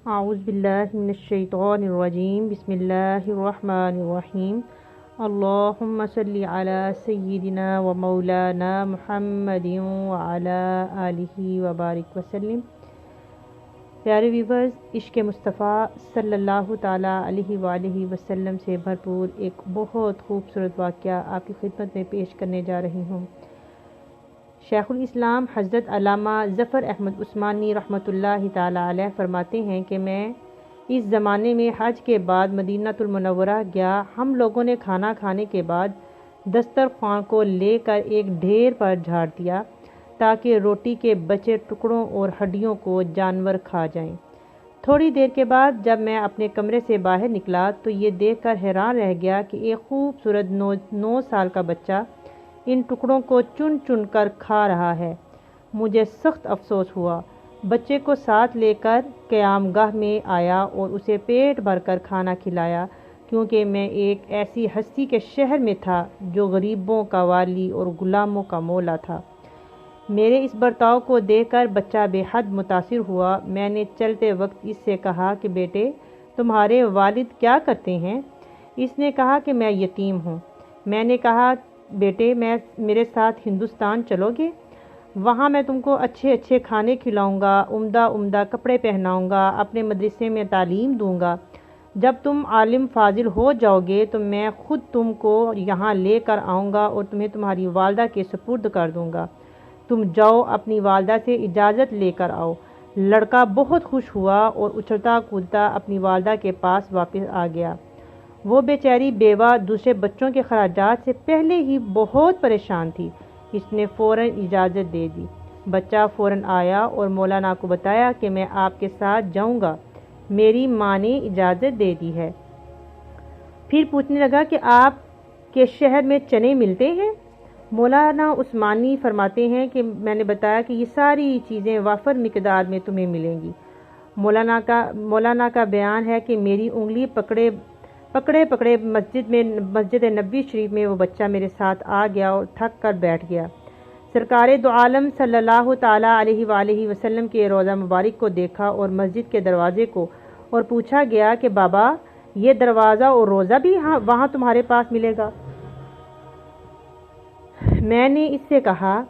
اعوذ باللہ من الشیطان الرجیم بسم اللہ الرحمن الرحیم اللہم صلی علی سیدنا و مولانا محمد وعلی آلہ وبارک وسلم۔ پیارے ویورز، عشق مصطفیٰ صلی اللہ تعالیٰ علیہ وآلہ وسلم سے بھرپور ایک بہت خوبصورت واقعہ آپ کی خدمت میں پیش کرنے جا رہی ہوں۔ شیخ الاسلام حضرت علامہ ظفر احمد عثمانی رحمۃ اللہ تعالیٰ علیہ فرماتے ہیں کہ میں اس زمانے میں حج کے بعد مدینہ المنورہ گیا۔ ہم لوگوں نے کھانا کھانے کے بعد دسترخوان کو لے کر ایک ڈھیر پر جھاڑ دیا تاکہ روٹی کے بچے ٹکڑوں اور ہڈیوں کو جانور کھا جائیں۔ تھوڑی دیر کے بعد جب میں اپنے کمرے سے باہر نکلا تو یہ دیکھ کر حیران رہ گیا کہ ایک خوبصورت 9 سال کا بچہ ان ٹکڑوں کو چن چن کر کھا رہا ہے۔ مجھے سخت افسوس ہوا۔ بچے کو ساتھ لے کر قیام گاہ میں آیا اور اسے پیٹ بھر کر کھانا کھلایا، کیونکہ میں ایک ایسی ہستی کے شہر میں تھا جو غریبوں کا والی اور غلاموں کا مولا تھا۔ میرے اس برتاؤ کو دیکھ کر بچہ بے حد متاثر ہوا۔ میں نے چلتے وقت اس سے کہا کہ بیٹے، تمہارے والد کیا کرتے ہیں؟ اس نے کہا کہ میں یتیم ہوں۔ میں نے کہا بیٹے، میرے ساتھ ہندوستان چلو گے؟ وہاں میں تم کو اچھے اچھے کھانے کھلاؤں گا، عمدہ عمدہ کپڑے پہناؤں گا، اپنے مدرسے میں تعلیم دوں گا۔ جب تم عالم فاضل ہو جاؤ گے تو میں خود تم کو یہاں لے کر آؤں گا اور تمہیں تمہاری والدہ کے سپرد کر دوں گا۔ تم جاؤ، اپنی والدہ سے اجازت لے کر آؤ۔ لڑکا بہت خوش ہوا اور اچھلتا کودتا اپنی والدہ کے پاس واپس آ گیا۔ وہ بیچاری بیوہ دوسرے بچوں کے خراجات سے پہلے ہی بہت پریشان تھی۔ اس نے فوراً اجازت دے دی۔ بچہ فوراً آیا اور مولانا کو بتایا کہ میں آپ کے ساتھ جاؤں گا، میری ماں نے اجازت دے دی ہے۔ پھر پوچھنے لگا کہ آپ کے شہر میں چنے ملتے ہیں؟ مولانا عثمانی فرماتے ہیں کہ میں نے بتایا کہ یہ ساری چیزیں وافر مقدار میں تمہیں ملیں گی۔ مولانا کا بیان ہے کہ میری انگلی پکڑے مسجد نبوی شریف میں وہ بچہ میرے ساتھ آ گیا اور تھک کر بیٹھ گیا۔ سرکار دو عالم صلی اللہ تعالیٰ علیہ وآلہ وسلم کے روضہ مبارک کو دیکھا اور مسجد کے دروازے کو، اور پوچھا گیا کہ بابا، یہ دروازہ اور روضہ بھی وہاں تمہارے پاس ملے گا؟ میں نے اس سے کہا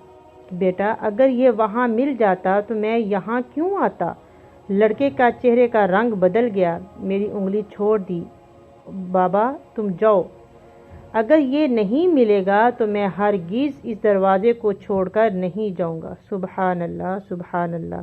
کہ بیٹا، اگر یہ وہاں مل جاتا تو میں یہاں کیوں آتا؟ لڑکے کا چہرے کا رنگ بدل گیا۔ میری انگلی چھوڑ دی۔ بابا تم جاؤ، اگر یہ نہیں ملے گا تو میں ہرگز اس دروازے کو چھوڑ کر نہیں جاؤں گا۔ سبحان اللہ، سبحان اللہ۔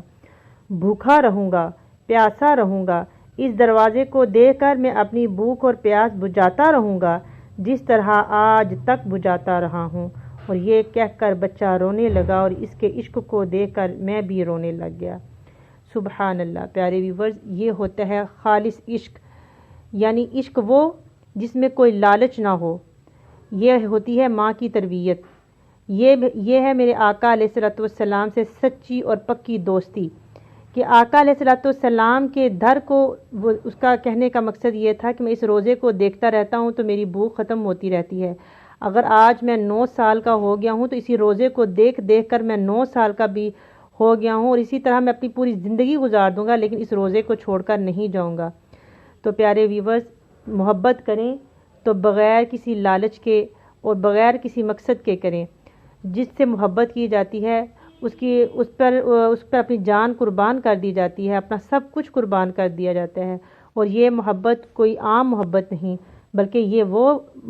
بھوکا رہوں گا، پیاسا رہوں گا، اس دروازے کو دیکھ کر میں اپنی بھوک اور پیاس بجھاتا رہوں گا جس طرح آج تک بجھاتا رہا ہوں۔ اور یہ کہہ کر بچہ رونے لگا اور اس کے عشق کو دیکھ کر میں بھی رونے لگ گیا۔ سبحان اللہ۔ پیارے ویورز، یہ ہوتا ہے خالص عشق، یعنی عشق وہ جس میں کوئی لالچ نہ ہو۔ یہ ہوتی ہے ماں کی تربیت۔ یہ ہے میرے آقا علیہ الصلوۃ والسلام سے سچی اور پکی دوستی، کہ آقا علیہ الصلوۃ والسلام کے در کو اس کا کہنے کا مقصد یہ تھا کہ میں اس روزے کو دیکھتا رہتا ہوں تو میری بھوک ختم ہوتی رہتی ہے۔ اگر آج میں 9 سال کا ہو گیا ہوں تو اسی روزے کو دیکھ کر میں 9 سال کا بھی ہو گیا ہوں، اور اسی طرح میں اپنی پوری زندگی گزار دوں گا، لیکن اس روزے کو چھوڑ کر نہیں جاؤں گا۔ تو پیارے ویورز، محبت کریں تو بغیر کسی لالچ کے اور بغیر کسی مقصد کے کریں۔ جس سے محبت کی جاتی ہے اس پر اپنی جان قربان کر دی جاتی ہے، اپنا سب کچھ قربان کر دیا جاتا ہے۔ اور یہ محبت کوئی عام محبت نہیں، بلکہ یہ وہ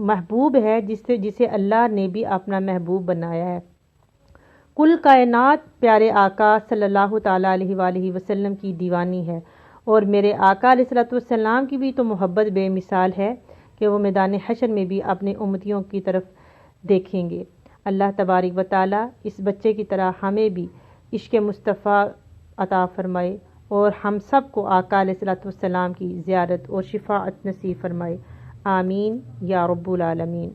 محبوب ہے جسے اللہ نے بھی اپنا محبوب بنایا ہے۔ کل کائنات پیارے آقا صلی اللہ تعالیٰ علیہ وآلہ وسلم کی دیوانی ہے، اور میرے آقا علیہ الصلوۃ والسلام کی بھی تو محبت بے مثال ہے کہ وہ میدان حشر میں بھی اپنے امتیوں کی طرف دیکھیں گے۔ اللہ تبارک و تعالیٰ اس بچے کی طرح ہمیں بھی عشق مصطفیٰ عطا فرمائے، اور ہم سب کو آقا علیہ الصلوۃ والسلام کی زیارت اور شفاعت نصیب فرمائے۔ آمین یا رب العالمین۔